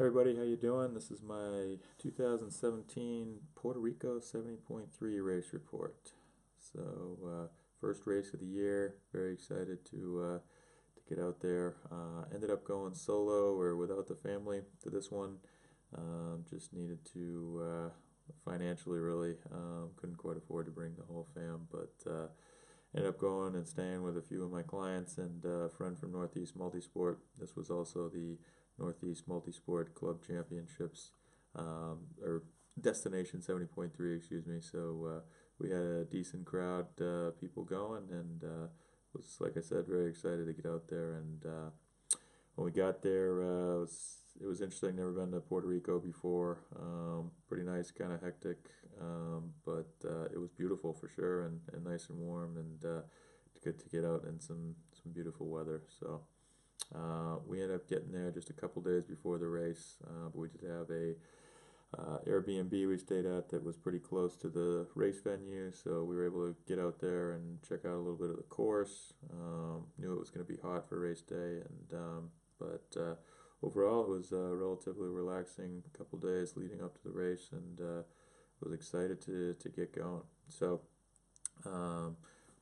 Everybody, how you doing? This is my 2017 Puerto Rico 70.3 race report. First race of the year. Very excited to get out there. Ended up going solo or without the family to this one. Just needed to financially really couldn't quite afford to bring the whole fam, but ended up going and staying with a few of my clients and a friend from Northeast Multisport. This was also the Northeast Multisport Club Championships, or Destination 70.3, excuse me. So we had a decent crowd, people going, and was, like I said, very excited to get out there. And when we got there, it was interesting. Never been to Puerto Rico before. Pretty nice, kind of hectic, but it was beautiful for sure, and nice and warm, and good to get out in some beautiful weather. So we ended up getting there just a couple days before the race, but we did have a Airbnb we stayed at that was pretty close to the race venue, so we were able to get out there and check out a little bit of the course. Knew it was going to be hot for race day, and but overall it was a relatively relaxing couple days leading up to the race, and was excited to get going. So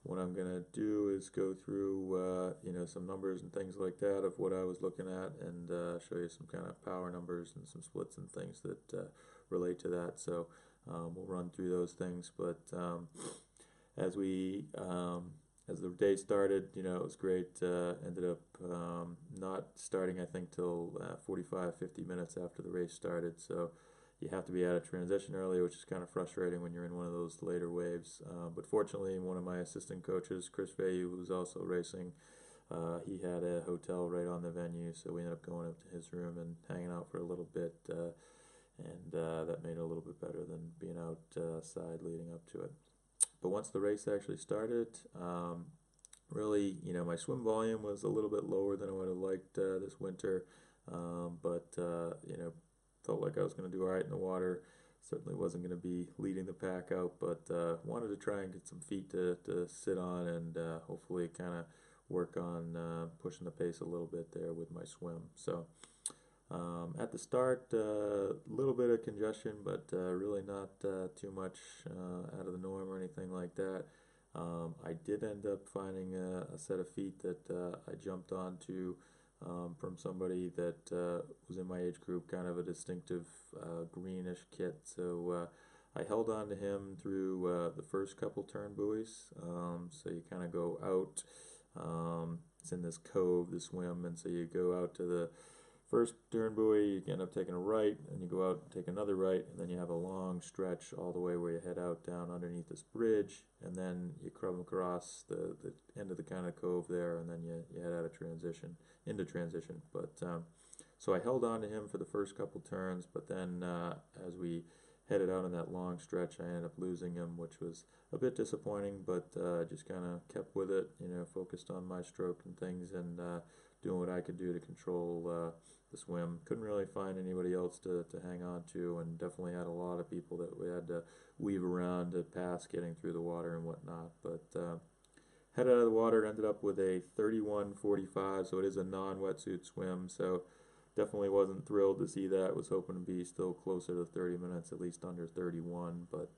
what I'm gonna do is go through some numbers and things like that of what I was looking at, and show you some kind of power numbers and some splits and things that relate to that. So we'll run through those things, but as we as the day started, it was great. Ended up not starting, I think, till 45, 50 minutes after the race started. So you have to be out of transition early, which is kind of frustrating when you're in one of those later waves. But fortunately, one of my assistant coaches, Chris Vay, who was also racing, he had a hotel right on the venue, so we ended up going up to his room and hanging out for a little bit, and that made it a little bit better than being outside leading up to it. But once the race actually started, really, my swim volume was a little bit lower than I would have liked this winter, but felt like I was going to do all right in the water. Certainly wasn't going to be leading the pack out, but wanted to try and get some feet to sit on, and hopefully kind of work on pushing the pace a little bit there with my swim. So at the start, a little bit of congestion, but really not too much out of the norm or anything like that. I did end up finding a set of feet that I jumped onto from somebody that was in my age group, kind of a distinctive greenish kit. So I held on to him through the first couple turn buoys. So you kind of go out. It's in this cove, this swim, and so you go out to the first turn buoy, you end up taking a right, and you go out and take another right, and then you have a long stretch all the way where you head out down underneath this bridge, and then you come across the end of the kind of cove there, and then you head out of transition, into transition. But so I held on to him for the first couple turns, but then as we headed out on that long stretch, I ended up losing him, which was a bit disappointing, but just kind of kept with it, focused on my stroke and things, and doing what I could do to control the swim. Couldn't really find anybody else to hang on to, and definitely had a lot of people that we had to weave around to pass getting through the water and whatnot. But headed out of the water, ended up with a 31:45, so it is a non-wetsuit swim, so definitely wasn't thrilled to see that. Was hoping to be still closer to 30 minutes, at least under 31, but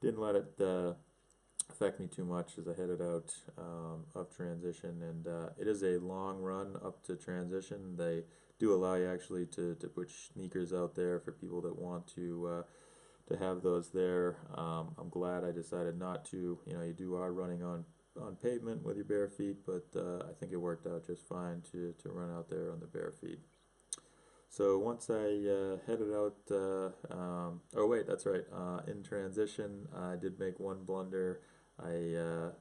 didn't let it affect me too much as I headed out of transition. And it is a long run up to transition. They do allow you actually to put sneakers out there for people that want to have those there. I'm glad I decided not to. You are running on pavement with your bare feet, but I think it worked out just fine to run out there on the bare feet. So once I headed out, oh wait, that's right, in transition, I did make one blunder. I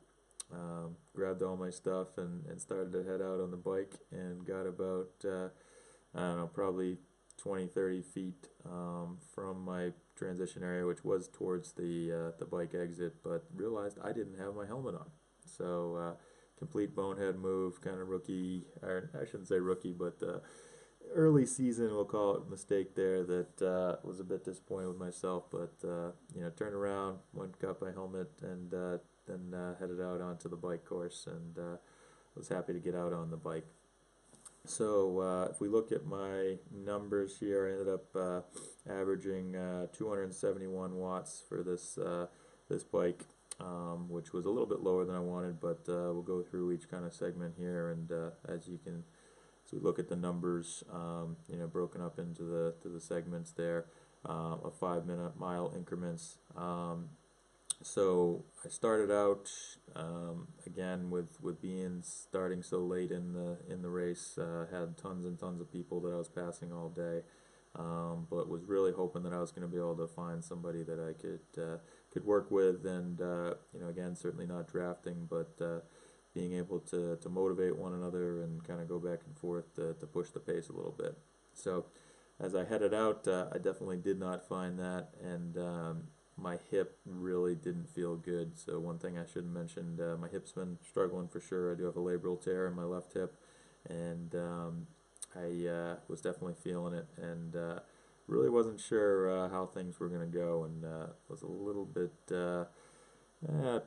grabbed all my stuff and started to head out on the bike, and got about, I don't know, probably 20, 30 feet from my transition area, which was towards the bike exit, but realized I didn't have my helmet on. So complete bonehead move, kind of rookie, or I shouldn't say rookie, but early season, we'll call it, mistake there that was a bit disappointed with myself, but turned around, went, got my helmet, and then headed out onto the bike course, and was happy to get out on the bike. So if we look at my numbers here, I ended up averaging 271 watts for this bike, which was a little bit lower than I wanted, but we'll go through each kind of segment here, and as we look at the numbers, broken up into the segments there, of 5-minute mile increments. So I started out again with being starting so late in the race. Had tons and tons of people that I was passing all day, but was really hoping that I was going to be able to find somebody that I could work with, and again, certainly not drafting, but being able to motivate one another and kind of go back and forth to push the pace a little bit. So as I headed out, I definitely did not find that, and my hip really didn't feel good. So one thing I should have mentioned, my hip's been struggling for sure. I do have a labral tear in my left hip, and I was definitely feeling it, and really wasn't sure how things were going to go, and was a little bit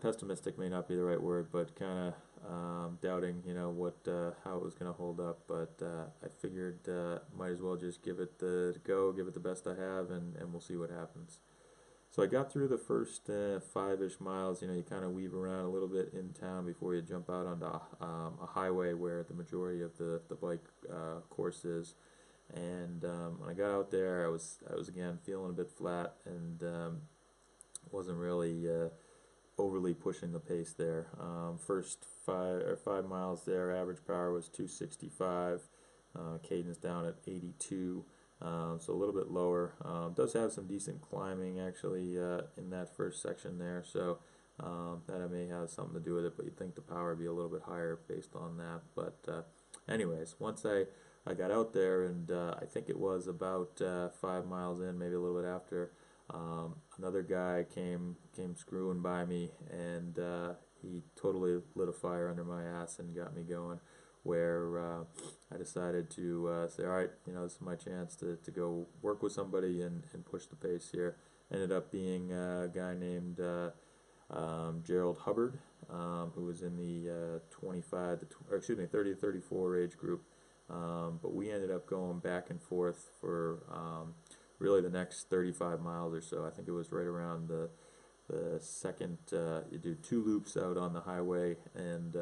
pessimistic may not be the right word, but kind of doubting, what how it was going to hold up. But I figured might as well just give it the go, give it the best I have, and we'll see what happens. So I got through the first 5-ish miles. You kind of weave around a little bit in town before you jump out onto a highway where the majority of the bike course is. And when I got out there, I was again feeling a bit flat, and wasn't really overly pushing the pace there. First 5 miles there, average power was 265, cadence down at 82. So a little bit lower. Does have some decent climbing actually in that first section there, so that may have something to do with it, but you'd think the power would be a little bit higher based on that. But anyways, once I got out there, and I think it was about 5 miles in, maybe a little bit after, another guy came screwing by me, and he totally lit a fire under my ass and got me going, where I decided to say, all right, this is my chance to go work with somebody and push the pace here. Ended up being a guy named Gerald Hubbard, who was in the 30 to 34 age group. But we ended up going back and forth for really the next 35 miles or so. I think it was right around the second, you do 2 loops out on the highway, and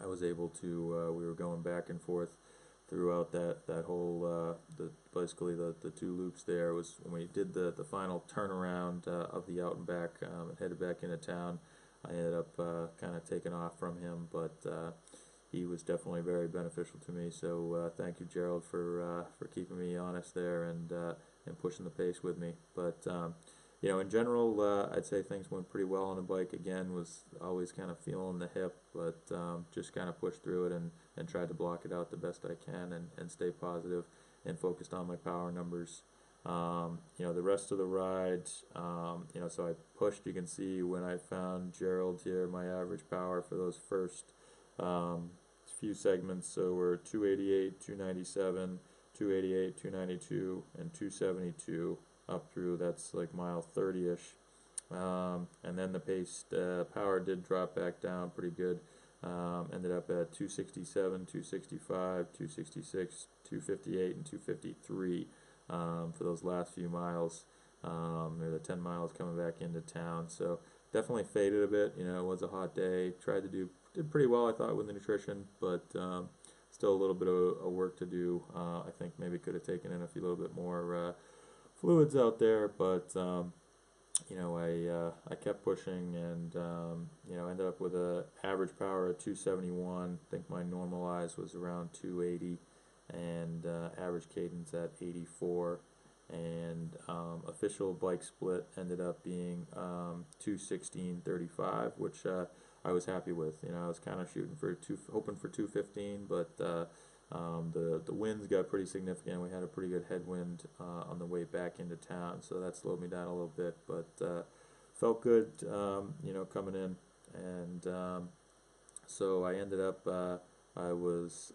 I was able to, we were going back and forth throughout that whole, basically the 2 loops there. Was when we did the final turnaround of the out and back, and headed back into town. I ended up kind of taking off from him, but he was definitely very beneficial to me. So thank you, Gerald, for keeping me honest there, and pushing the pace with me. But in general, I'd say things went pretty well on the bike. Again, was always kind of feeling the hip, but just kind of pushed through it, and tried to block it out the best I can, and stay positive and focused on my power numbers. The rest of the ride, so I pushed. You can see when I found Gerald here, my average power for those first few segments, so we're 288, 297, 288, 292, and 272 up through, that's like mile 30-ish. And then the pace, power did drop back down pretty good. Ended up at 267, 265, 266, 258, and 253 for those last few miles, or the 10 miles coming back into town. So definitely faded a bit. It was a hot day. Did pretty well, I thought, with the nutrition, but still a little bit of work to do. I think maybe could have taken in a little bit more fluids out there, but I kept pushing, and ended up with a average power of 271. I think my normalized was around 280, and average cadence at 84, and official bike split ended up being 216.35, which I was happy with. I was kind of shooting for hoping for 215, but the winds got pretty significant. We had a pretty good headwind on the way back into town, so that slowed me down a little bit, but felt good, coming in. And so I ended up, I was,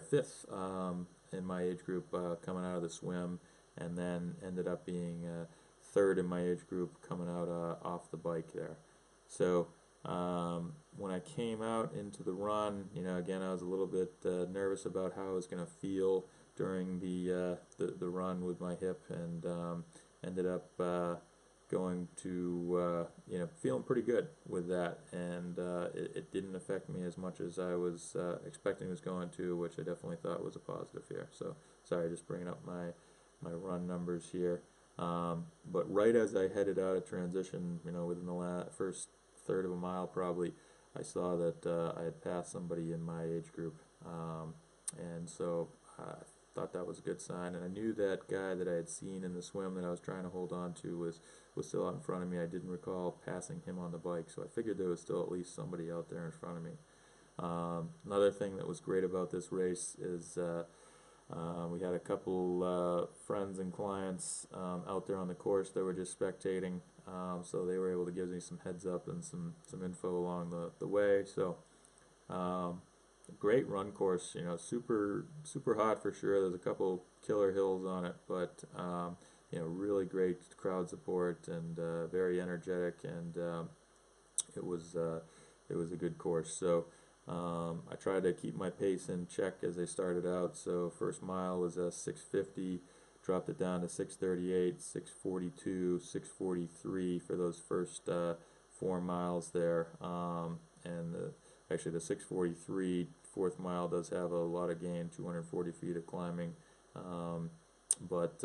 fifth in my age group coming out of the swim, and then ended up being third in my age group coming out off the bike there. So When I came out into the run, again, I was a little bit nervous about how I was going to feel during the run with my hip, and ended up going to feeling pretty good with that, and it didn't affect me as much as I was expecting it was going to, which I definitely thought was a positive here. So sorry, just bringing up my run numbers here. But right as I headed out of transition, within the first third of a mile probably, I saw that I had passed somebody in my age group, and so I thought that was a good sign. And I knew that guy that I had seen in the swim that I was trying to hold on to was still out in front of me. I didn't recall passing him on the bike, so I figured there was still at least somebody out there in front of me. Another thing that was great about this race is we had a couple friends and clients out there on the course that were just spectating, so they were able to give me some heads up and some info along the way. So great run course, super hot for sure. There's a couple killer hills on it, but really great crowd support, and very energetic, and it was a good course. So I tried to keep my pace in check as I started out. So first mile was a 6:50, dropped it down to 6:38, 6:42, 6:43 for those first 4 miles there. And actually the 6:43 fourth mile does have a lot of gain, 240 feet of climbing, but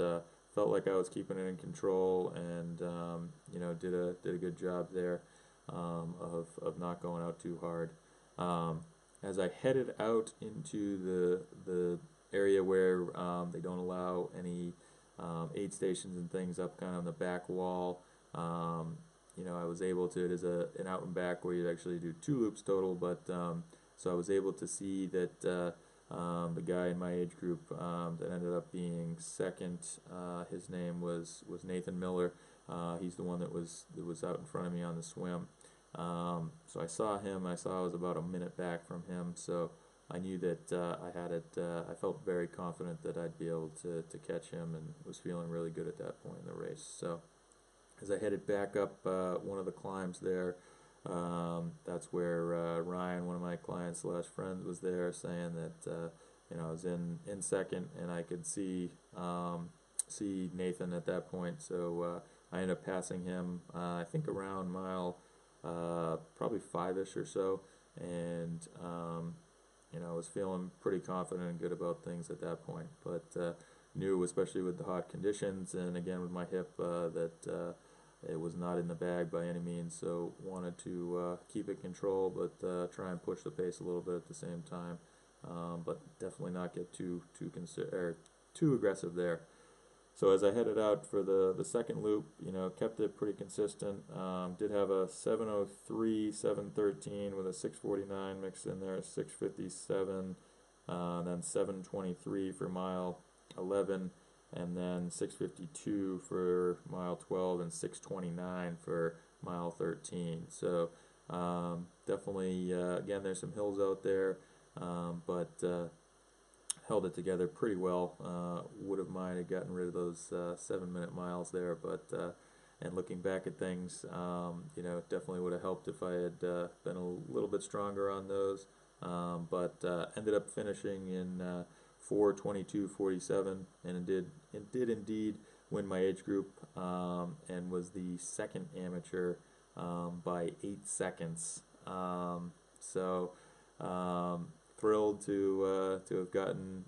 felt like I was keeping it in control, and did a good job there of not going out too hard. As I headed out into the area where they don't allow any aid stations and things up kind of on the back wall, I was able to, it is an out and back where you actually do 2 loops total, but so I was able to see that the guy in my age group that ended up being second, his name was Nathan Miller. He's the one that was out in front of me on the swim. So I saw him. I was about a minute back from him, so I knew that I had it. I felt very confident that I'd be able to catch him, and was feeling really good at that point in the race. So as I headed back up one of the climbs there, that's where Ryan, one of my clients slash friends, was there, saying that I was in second, and I could see Nathan at that point. So I ended up passing him, I think around mile probably 5-ish or so, and I was feeling pretty confident and good about things at that point, but knew, especially with the hot conditions, and again with my hip, that it was not in the bag by any means, so wanted to keep it controlled, but try and push the pace a little bit at the same time, but definitely not get too aggressive there. So as I headed out for the second loop, kept it pretty consistent. Did have a 7:03, 7:13 with a 6:49 mixed in there, 6:57, then 7:23 for mile 11, and then 6:52 for mile 12, and 6:29 for mile 13. So definitely, again, there's some hills out there, but held it together pretty well. Would have minded gotten rid of those 7-minute miles there, but and looking back at things, definitely would have helped if I had been a little bit stronger on those. But ended up finishing in 4:22:47, and it did indeed win my age group, and was the second amateur by 8 seconds. So thrilled to have gotten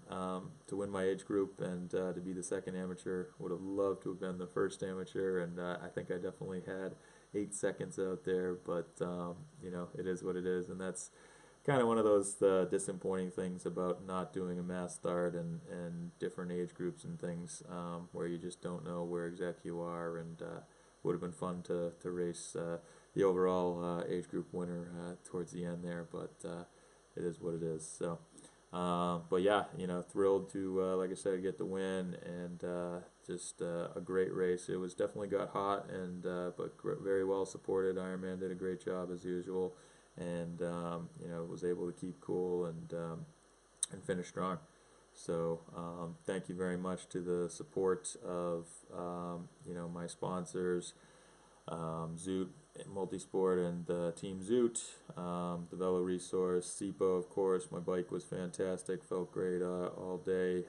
to win my age group, and to be the second amateur. Would have loved to have been the first amateur, and I think I definitely had 8 seconds out there, but it is what it is, and that's kind of one of those disappointing things about not doing a mass start and different age groups and things, where you just don't know where exactly you are, and would have been fun to race the overall age group winner towards the end there, but it is what it is. So but yeah, thrilled to like I said, get the win, and just a great race. It was definitely got hot, and but very well supported. Ironman did a great job as usual, and was able to keep cool and finish strong. So thank you very much to the support of my sponsors, Zoot, Multisport and Team Zoot, the Velo Resource, SIPO, of course. My bike was fantastic, felt great all day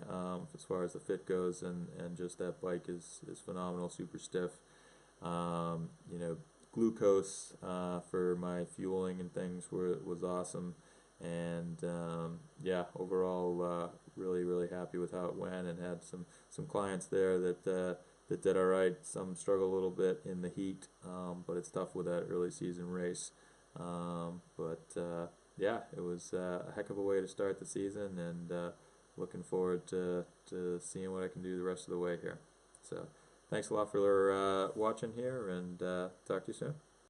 as far as the fit goes, and just that bike is phenomenal, super stiff. You know, glucose for my fueling and things was awesome, and yeah, overall, really happy with how it went, and had some clients there that did all right. Some struggle a little bit in the heat, but it's tough with that early season race. But yeah, it was a heck of a way to start the season, and looking forward to seeing what I can do the rest of the way here. So thanks a lot for watching here, and talk to you soon.